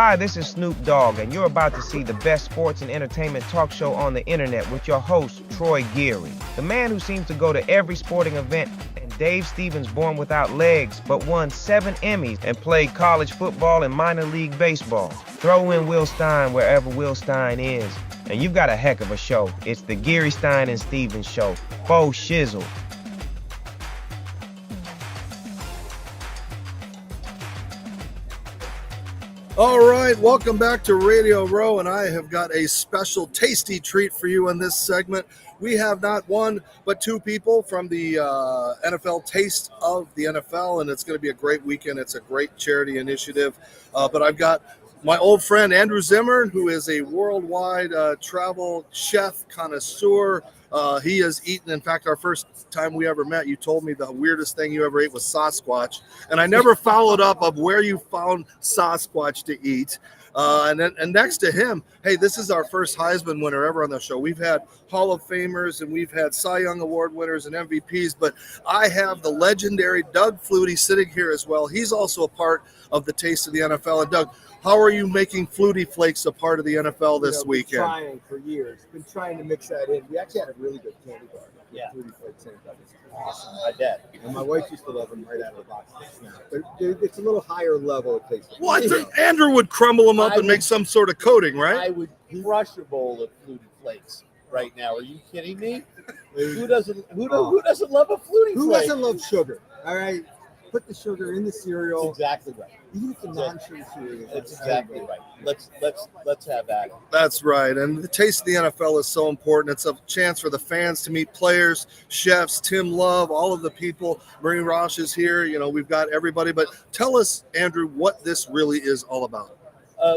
Hi, this is Snoop Dogg, and you're about to see the best sports and entertainment talk show on the internet with your host, Troy Geary. The man who seems to go to every sporting event, and Dave Stevens born without legs, but won 7 Emmys and played college football and minor league baseball. Throw in Will Stein wherever Will Stein is, and you've got a heck of a show. It's the Geary, Stein, and Stevens show. Faux shizzle. All right, welcome back to Radio Row, and I have got a special tasty treat for you in this segment. We have not one, but 2 people from the NFL Taste of the NFL, and it's going to be a great weekend. It's a great charity initiative, but I've got my old friend Andrew Zimmern, who is a worldwide travel chef connoisseur. He has eaten, in fact, our first time we ever met, you told me the weirdest thing you ever ate was Sasquatch, and I never followed up of where you found Sasquatch to eat. And next to him, hey, this is our first Heisman winner ever on the show. We've had Hall of Famers and we've had Cy Young Award winners and MVPs, but I have the legendary Doug Flutie sitting here as well. He's also a part of the Taste of the NFL. And Doug, how are you making Flutie Flakes a part of the NFL this weekend? Been trying for years. Been trying to mix that in. We actually had a really good candy bar. Yeah. Flutie Flakes in it. That was awesome. I bet. And my wife used to love them right out of the box. But it's a little higher level of taste. Well, I think Andrew would crumble them up and make some sort of coating, right? I would crush a bowl of Flutie Flakes right now. Are you kidding me? Who doesn't love a Flutie Who Flake? doesn't love sugar? All right. Put the sugar in the cereal. That's exactly right. Even if the non-sugar cereal. That's exactly right. Let's have that. That's right. And the Taste of the NFL is so important. It's a chance for the fans to meet players, chefs, Tim Love, all of the people. Marie Rosh is here. You know, we've got everybody. But tell us, Andrew, what this really is all about.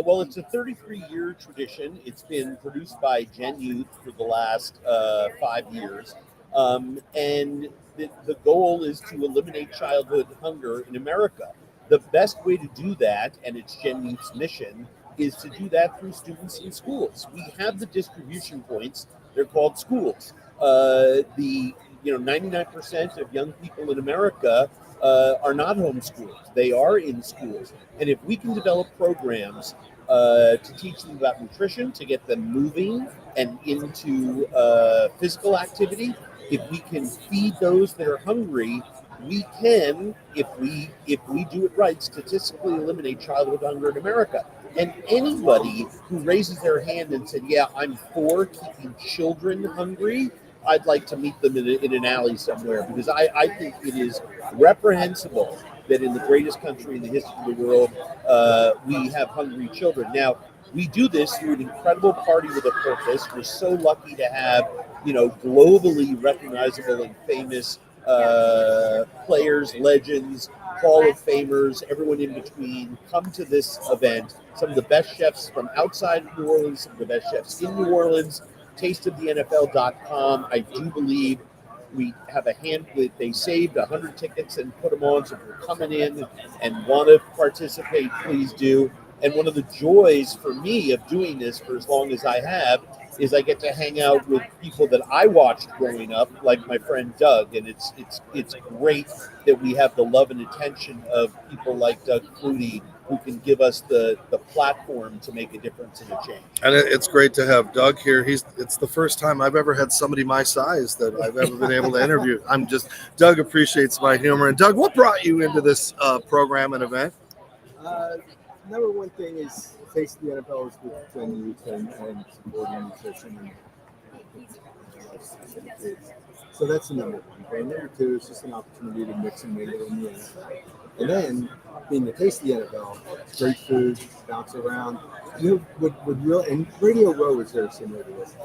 Well, it's a 33-year tradition. It's been produced by Gen Youth for the last 5 years. And the goal is to eliminate childhood hunger in America. The best way to do that, and it's Gen Youth's mission, is to do that through students in schools. We have the distribution points. They're called schools. 99% of young people in America are not homeschooled. They are in schools. And if we can develop programs to teach them about nutrition, to get them moving and into physical activity, if we can feed those that are hungry, we can, if we do it right, statistically eliminate childhood hunger in America. And anybody who raises their hand and said, yeah, I'm for keeping children hungry, I'd like to meet them in an alley somewhere, because I think it is reprehensible that in the greatest country in the history of the world, we have hungry children. Now, we do this through an incredible party with a purpose. We're so lucky to have, globally recognizable and famous players, legends, Hall of Famers, everyone in between come to this event. Some of the best chefs from outside of New Orleans, some of the best chefs in New Orleans. tasteofthenfl.com. I do believe we have a hand with, they saved 100 tickets and put them on. So if you're coming in and want to participate, please do. And one of the joys for me of doing this for as long as I have is I get to hang out with people that I watched growing up, like my friend Doug. And it's great that we have the love and attention of people like Doug Flutie, who can give us the platform to make a difference and a change. And it's great to have Doug here. It's the first time I've ever had somebody my size that I've ever been able to interview. Doug appreciates my humor. And Doug, what brought you into this program and event? Number one thing is Taste of the NFL is with Gen Youth and supporting nutrition and so that's the number one. And number two is just an opportunity to mix and mingle in the NFL. And then being the Taste of the NFL, great food, bounce around. And Radio Row is very similar to this.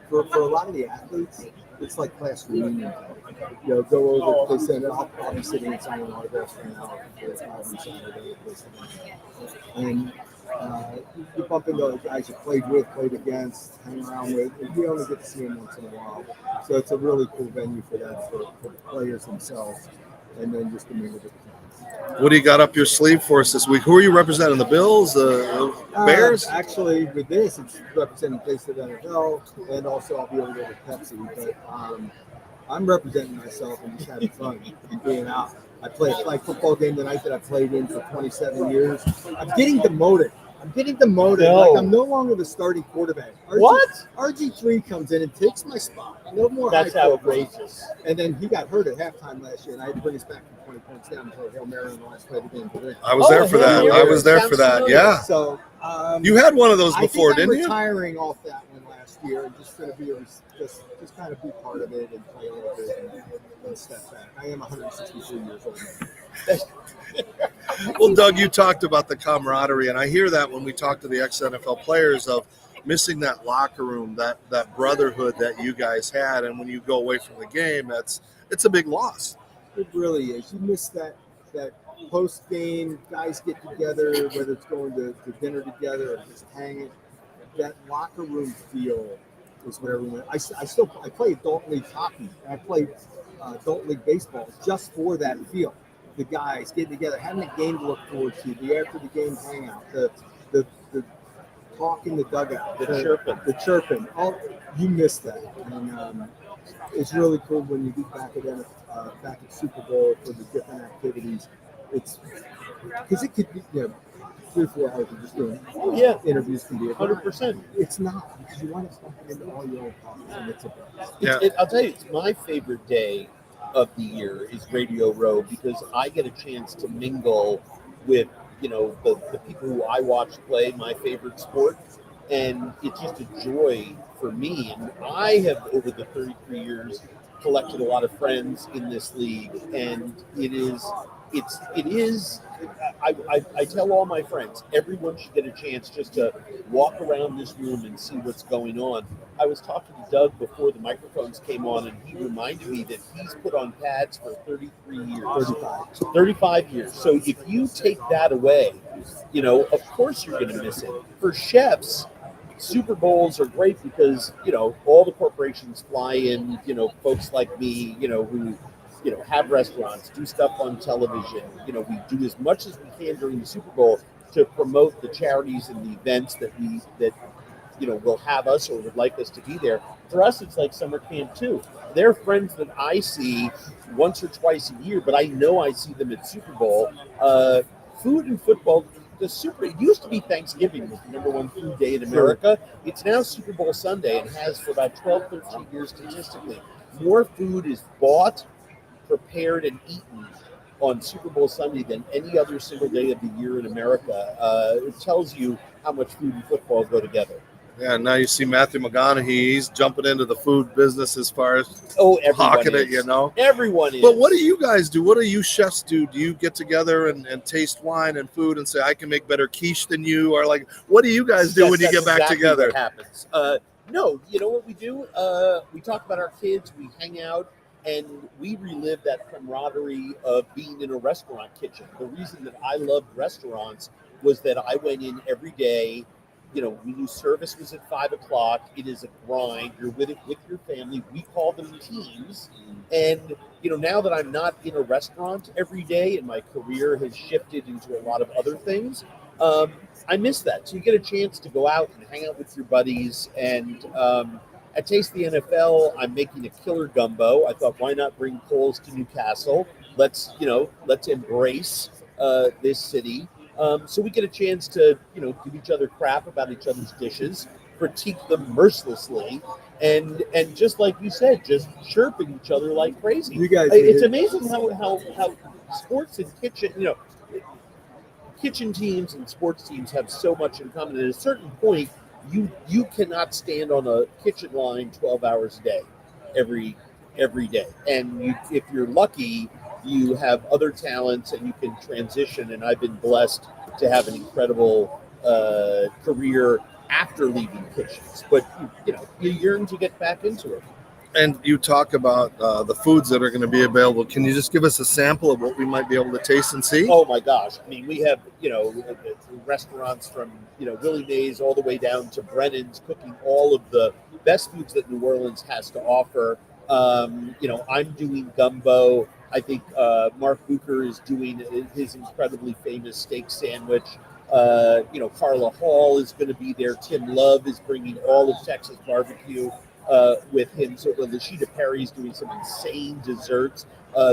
For a lot of the athletes, it's like class reunion. Go over. They said I'll be sitting and signing autographs for an hour on Saturday. And you bump into guys you played with, played against, hang around with. And you only get to see them once in a while. So it's a really cool venue for that, for the players themselves, and then just to mingle with the fans. What do you got up your sleeve for us this week? Who are you representing? The Bills, Bears? Actually, with this, it's representing Taste of the NFL, and also I'll be able to go with Pepsi. But I'm representing myself and just having fun and being out. I played a flag football game tonight that I played in for 27 years. I'm getting demoted I'm getting demoted. No. Like, I'm no longer the starting quarterback. What? RG3 comes in and takes my spot. No more That's high football. outrageous. And then he got hurt at halftime last year, and I had to bring us back from 20 points down until Hail Mary in the last play of the game to win. I was there for Hail that. Mary. I was there Sounds for that. familiar. Yeah. So You had one of those I before, think I'm didn't you? retiring off that one last year and just going to be just kind of be part of it and play a little bit and step back. I am 163 years old. Well, Doug, you talked about the camaraderie, and I hear that when we talk to the ex-NFL players of missing that locker room, that brotherhood that you guys had, and when you go away from the game, it's a big loss. It really is. You miss that post game, guys get together, whether it's going to dinner together or just hanging. That locker room feel is what everyone. I play adult league hockey. And I play adult league baseball just for that feel. The guys getting together, having a game to look forward to, the after the game hangout, the talk in the dugout, the chirping. All you miss that, and it's really cool when you get back at Super Bowl for the different activities. It's because it could be 3 or 4 hours of just doing interviews can be 100%. It's not, because you want to plug it into all your own pockets, and it's a blast. Yeah. I'll tell you, it's my favorite day of the year is Radio Row because I get a chance to mingle with the people who I watch play my favorite sport, and it's just a joy for me. And I have, over the 33 years, collected a lot of friends in this league, and it is. I tell all my friends, everyone should get a chance just to walk around this room and see what's going on. I was talking to Doug before the microphones came on, and he reminded me that he's put on pads for 33 years. 35 years. So if you take that away, of course you're going to miss it. For chefs, Super Bowls are great because, all the corporations fly in, folks like me, who have restaurants, do stuff on television. We do as much as we can during the Super Bowl to promote the charities and the events that will have us or would like us to be there. For us, it's like summer camp too. They're friends that I see once or twice a year, but I know I see them at Super Bowl. Food and football. It used to be Thanksgiving was the number one food day in America. It's now Super Bowl Sunday and has for about 12, 13 years statistically. More food is bought, prepared, and eaten on Super Bowl Sunday than any other single day of the year in America. It tells you how much food and football go together. Yeah, now you see Matthew McConaughey, he's jumping into the food business as far as hawking it, Everyone is. But what do you guys do? What do you chefs do? Do you get together and taste wine and food and say, I can make better quiche than you? Or what do you guys do when you get back together? What happens. No, you know what we do? We talk about our kids, we hang out, and we relive that camaraderie of being in a restaurant kitchen. The reason that I loved restaurants was that I went in every day. We knew service was at 5:00. It is a grind. You're with your family. We call them teams. And, now that I'm not in a restaurant every day and my career has shifted into a lot of other things, I miss that. So you get a chance to go out and hang out with your buddies. And at Taste the NFL, I'm making a killer gumbo. I thought, why not bring Coles to Newcastle? Let's embrace this city. So we get a chance to, give each other crap about each other's dishes, critique them mercilessly, and just like you said, just chirping each other like crazy. It's amazing how sports and kitchen teams and sports teams have so much in common. At a certain point, you cannot stand on a kitchen line 12 hours a day, every day, and if you're lucky, you have other talents and you can transition. And I've been blessed to have an incredible career after leaving kitchens. But you yearn to get back into it. And you talk about the foods that are going to be available. Can you just give us a sample of what we might be able to taste and see? Oh my gosh! I mean, we have restaurants from Willie Mays all the way down to Brennan's, cooking all of the best foods that New Orleans has to offer. I'm doing gumbo. I think Mark Bucher is doing his incredibly famous steak sandwich. Carla Hall is going to be there. Tim Love is bringing all of Texas barbecue. with him. So Lashida Perry's doing some insane desserts.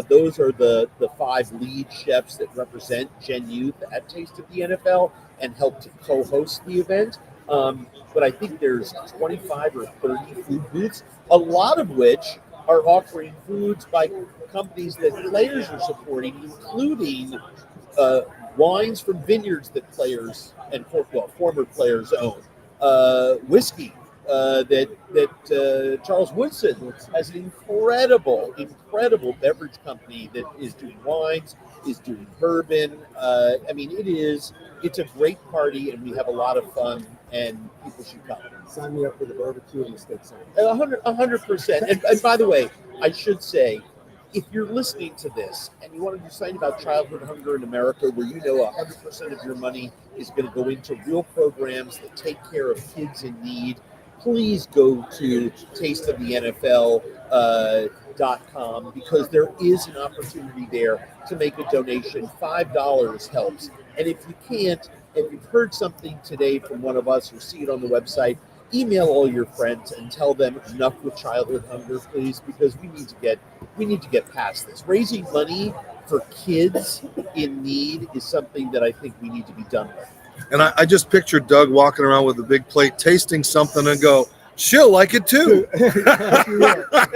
Those are the 5 lead chefs that represent Gen Youth at Taste of the NFL and help to co-host the event. But I think there's 25 or 30 food booths, a lot of which are offering foods by companies that players are supporting, including wines from vineyards that players and former players own, whiskey that Charles Woodson has an incredible beverage company that is doing wines, is doing bourbon. I mean, it's a great party, and we have a lot of fun, and people should come. Sign me up for the barbecue and the steak sandwich. 100%. And by the way, I should say, if you're listening to this and you want to do something about childhood hunger in America, where 100% of your money is going to go into real programs that take care of kids in need, please go to tasteofthenfl.com because there is an opportunity there to make a donation. $5 helps. And if you can't, if you've heard something today from one of us or see it on the website, email all your friends and tell them enough with childhood hunger, please, because we need to get past this. Raising money for kids in need is something that I think we need to be done with. And I just pictured Doug walking around with a big plate, tasting something, and go, she'll like it too.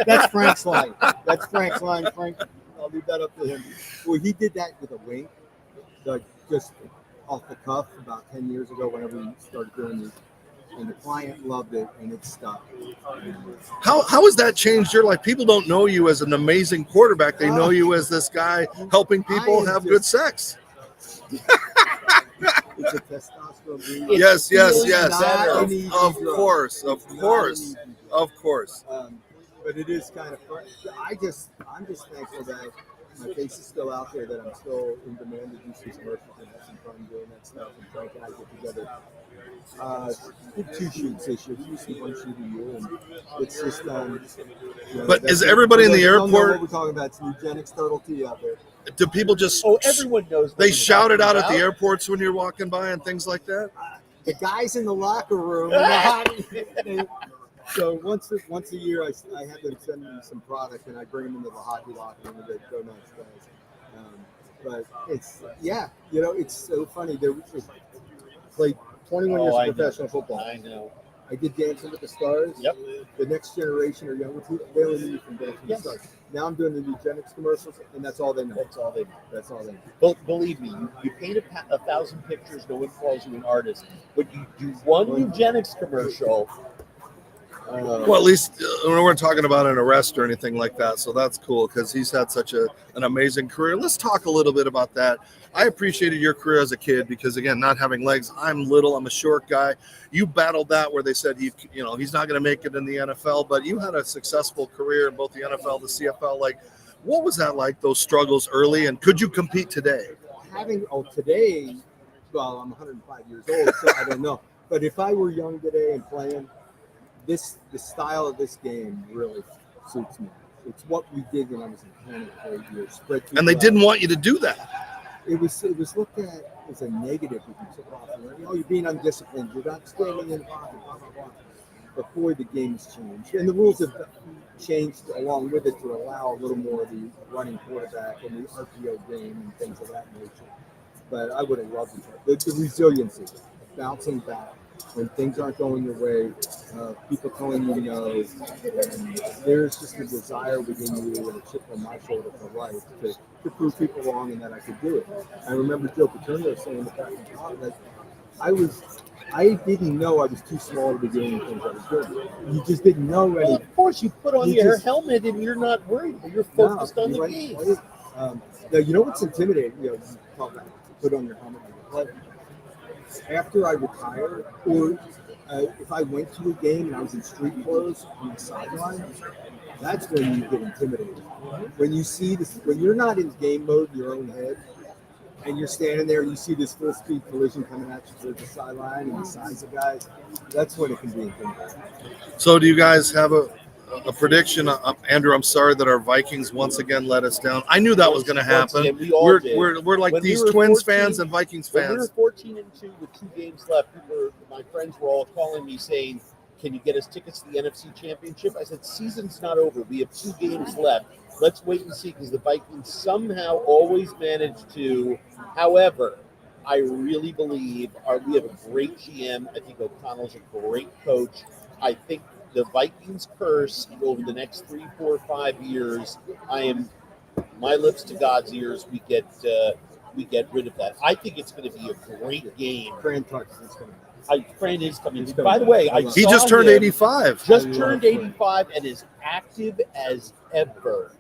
That's Frank's line. Frank, I'll leave that up to him. Well, he did that with a wink, just off the cuff about 10 years ago whenever we started doing these. And the client loved it, and it stuck. How has that changed your life? People don't know you as an amazing quarterback. They know you as this guy helping people have good sex. It's a testosterone. Yes. Of course. But it is kind of fun. I'm just thankful that my face is still out there, that I'm still in demand to do some commercials and have some fun doing that stuff. And Frank and I get together. Did 2 shoots this year. We used to 1 shoot a year, and it's just. But is everybody in the airport? What we're talking about? It's Eugenics Turtle Tea out there. Do people just? Oh, everyone knows. They shout it out at the airports when you're walking by and things like that. The guys in the locker room. So once a year, I have them send me some product, and I bring them into the hockey locker room, and they go nuts, guys. But it's it's so funny. They played 21 years of professional football. I know. I did Dancing with the Stars. Yep. The next generation are younger people. They only knew from Dancing with the Stars. Now I'm doing the eugenics commercials, and that's all they know. That's all they know. But believe me, you paint 1,000 pictures, no one calls you an artist. But you do one eugenics commercial. Well, at least we weren't talking about an arrest or anything like that, so that's cool because he's had such an amazing career. Let's talk a little bit about that. I appreciated your career as a kid because, again, not having legs, I'm little, I'm a short guy. You battled that where they said he's not going to make it in the NFL, but you had a successful career in both the NFL and the CFL. Like, what was that like? Those struggles early, and could you compete today? Today, well, I'm 105 years old, so I don't know. But if I were young today and playing. The style of this game really suits me. It's what we did when I was in Canada for 8 years. And they didn't want you to do that. It was looked at as a negative if you took off. You're being undisciplined. You're not standing in the pocket, blah, blah, blah. But boy, the game's changed. And the rules have changed along with it to allow a little more of the running quarterback and the RPO game and things of that nature. But I would have loved it. The resiliency, bouncing back. When things aren't going your way, people telling you no, and there's just a desire within you and a chip on my shoulder for life to prove people wrong and that I could do it. I remember Joe Paterno saying that I didn't know I was too small to be doing the things I was doing. You just didn't know. Well, of course, you put on your helmet and you're not worried. You're focused on the game. Now, you know what's intimidating? You talk about put on your helmet and play. After I retired, or if I went to a game and I was in street clothes on the sideline, that's when you get intimidated. When you see this, when you're not in game mode in your own head, and you're standing there and you see this full speed collision coming at you towards the sideline and the size of guys, that's when it can be intimidating. So, do you guys have a prediction? Andrew, I'm sorry that our Vikings once again let us down. I knew that was going to happen. We're like when these Twins fans and Vikings fans. When we were 14-2 with 2 games left, my friends were all calling me saying, can you get us tickets to the NFC Championship? I said, season's not over. We have 2 games left. Let's wait and see, because the Vikings somehow always manage to. However, I really believe we have a great GM. I think O'Connell's a great coach. I think the Vikings curse over the next 3, 4, 5 years, my lips to God's ears, we get rid of that. I think it's going to be a great game. Fran Tarkenton's coming. Fran is coming. By the way, He just turned 85. Just turned 85 and is active as ever.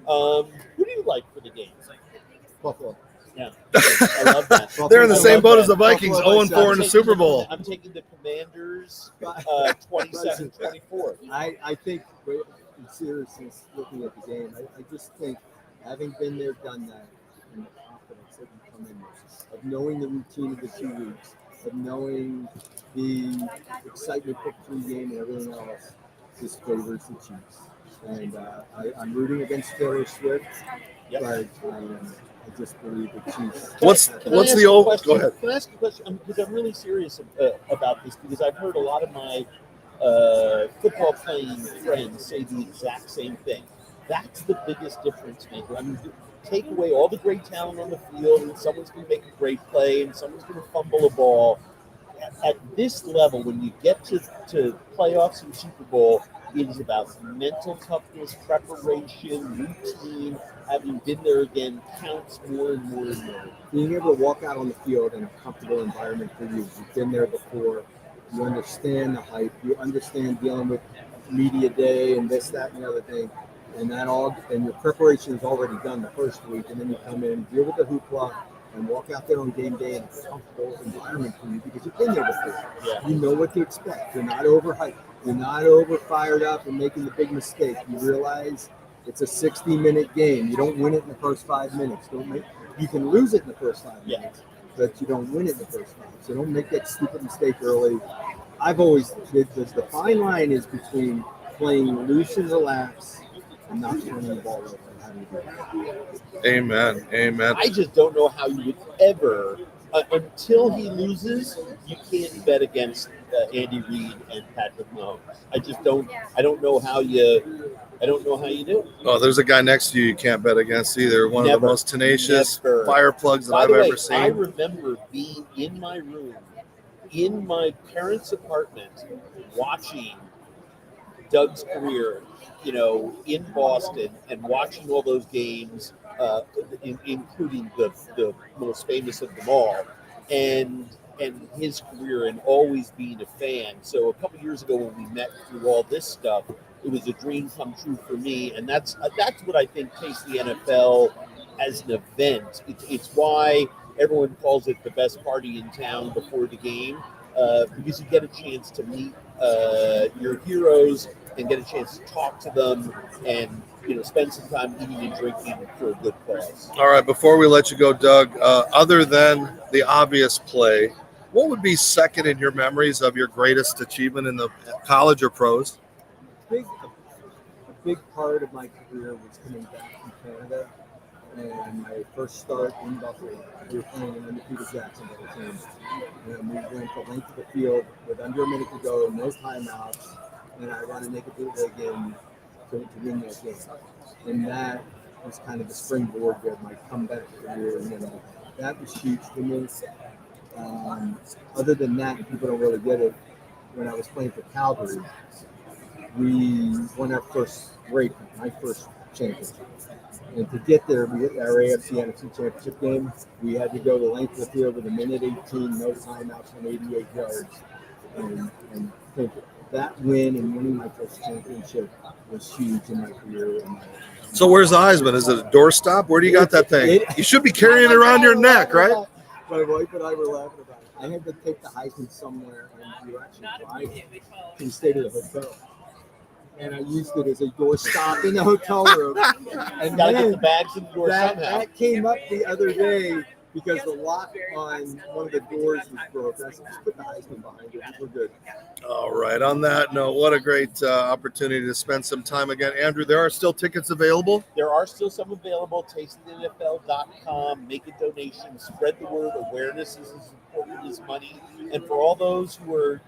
Who do you like for the game? Buffalo. Yeah, I love that. They're in the same boat as the Buffalo Vikings, by 0-4 in the Super Bowl. I'm taking the Commanders 27-24. I think, in seriousness, looking at the game, I just think, having been there, done that, and the confidence that you come in with, of knowing the routine of the 2 weeks, of knowing the excitement for pre-game and everything else, just favors the Chiefs. And I'm rooting against Taylor Swift, but I just believe the Chiefs. What's the old? Go ahead. Can I ask a question? Because I'm really serious about this, because I've heard a lot of my football playing friends say the exact same thing. That's the biggest difference maker. I mean, take away all the great talent on the field, and someone's going to make a great play, and someone's going to fumble a ball. At this level, when you get to playoffs and Super Bowl, it is about mental toughness, preparation, routine. Having been there again counts more and more and more. Being able to walk out on the field in a comfortable environment for you. You've been there before. You understand the hype. You understand dealing with media day and this, that, and the other thing. And your preparation is already done the first week. And then you come in, deal with the hoopla, and walk out there on game day in a comfortable environment for you, because you've been there before. Yeah. You know what to expect. You're not overhyped. You're not over fired up and making the big mistake. You realize it's a 60-minute game. You don't win it in the first 5 minutes. You can lose it in the first 5 minutes, but you don't win it in the first 5. So don't make that stupid mistake early. I've always the fine line is between playing loose and relax and not turning the ball over and having to do it. Amen. I just don't know how you would ever, until he loses, you can't bet against Andy Reid and Patrick Mahomes. I don't know how you do. Oh, there's a guy next to you can't bet against either. One of the most tenacious fire plugs that I've ever seen. I remember being in my room, in my parents' apartment, watching Doug's career, in Boston, and watching all those games, including the most famous of them all, and his career, and always being a fan. So a couple years ago when we met through all this stuff, it was a dream come true for me, and that's what I think takes the NFL as an event. It's why everyone calls it the best party in town before the game, because you get a chance to meet your heroes and get a chance to talk to them, and spend some time eating and drinking for a good cause. All right, before we let you go, Doug, other than the obvious play, what would be second in your memories of your greatest achievement in the college or pros? A big part of my career was coming back from Canada, and my first start in Buffalo. We were playing an undefeated Jacksonville team, and we went the length of the field with under a minute to go, no timeouts, and I ran a naked field goal again to win that game. And that was kind of the springboard of my comeback career, and that was huge for me. Other than that, people don't really get it. When I was playing for Calgary, we won our my first championship. And to get there, we hit our AFC NFC championship game. We had to go the length of the field with a minute 18, no timeouts, and 88 yards. And think that win and winning my first championship was huge in my career. So where's the Heisman? Is it a doorstop? Where do you got that thing? You should be carrying it around your neck, right? My wife and I were laughing about it. I had to take the Heisman somewhere, and we were actually driving to the state of the hotel. And I used it as a doorstop in the hotel room. And Gotta get the bags in the door somehow. That came up the other day because the lock on one of the doors was broken. I said, just put the Heisman behind it. We're good. All right. On that note, what a great opportunity to spend some time again. Andrew, there are still tickets available? There are still some available. TasteTheNFL.com. Make a donation. Spread the word. Awareness is as important his money. And for all those who are,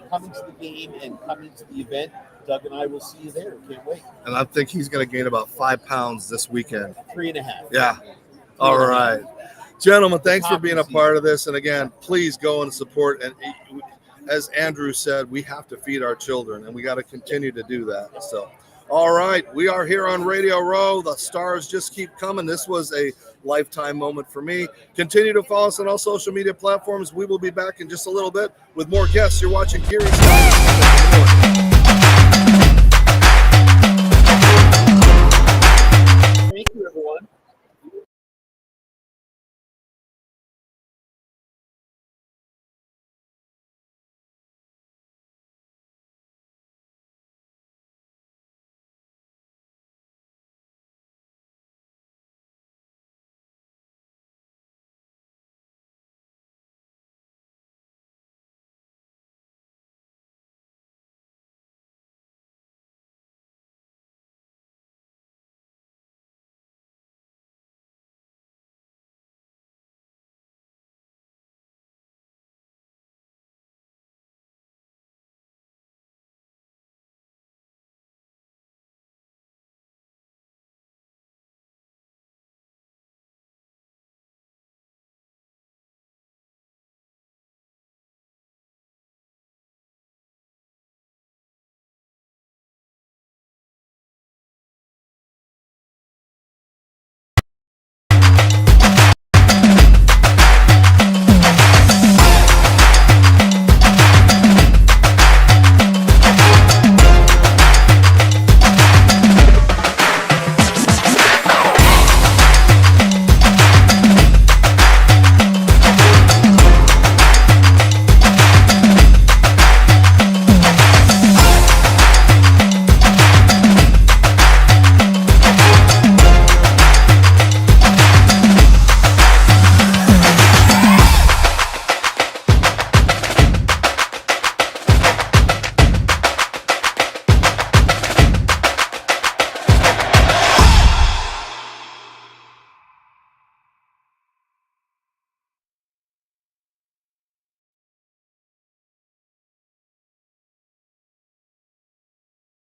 coming to the game and coming to the event, Doug and I will see you there. Can't wait. And I think he's going to gain about 5 pounds this weekend. 3.5. Yeah. All right. Gentlemen, thanks for being a part of this. And again, please go and support. And as Andrew said, we have to feed our children, and we got to continue to do that. So, all right, we are here on Radio Row. The stars just keep coming. This was a lifetime moment for me. Continue to follow us on all social media platforms. We will be back in just a little bit with more guests. You're watching Geary Style.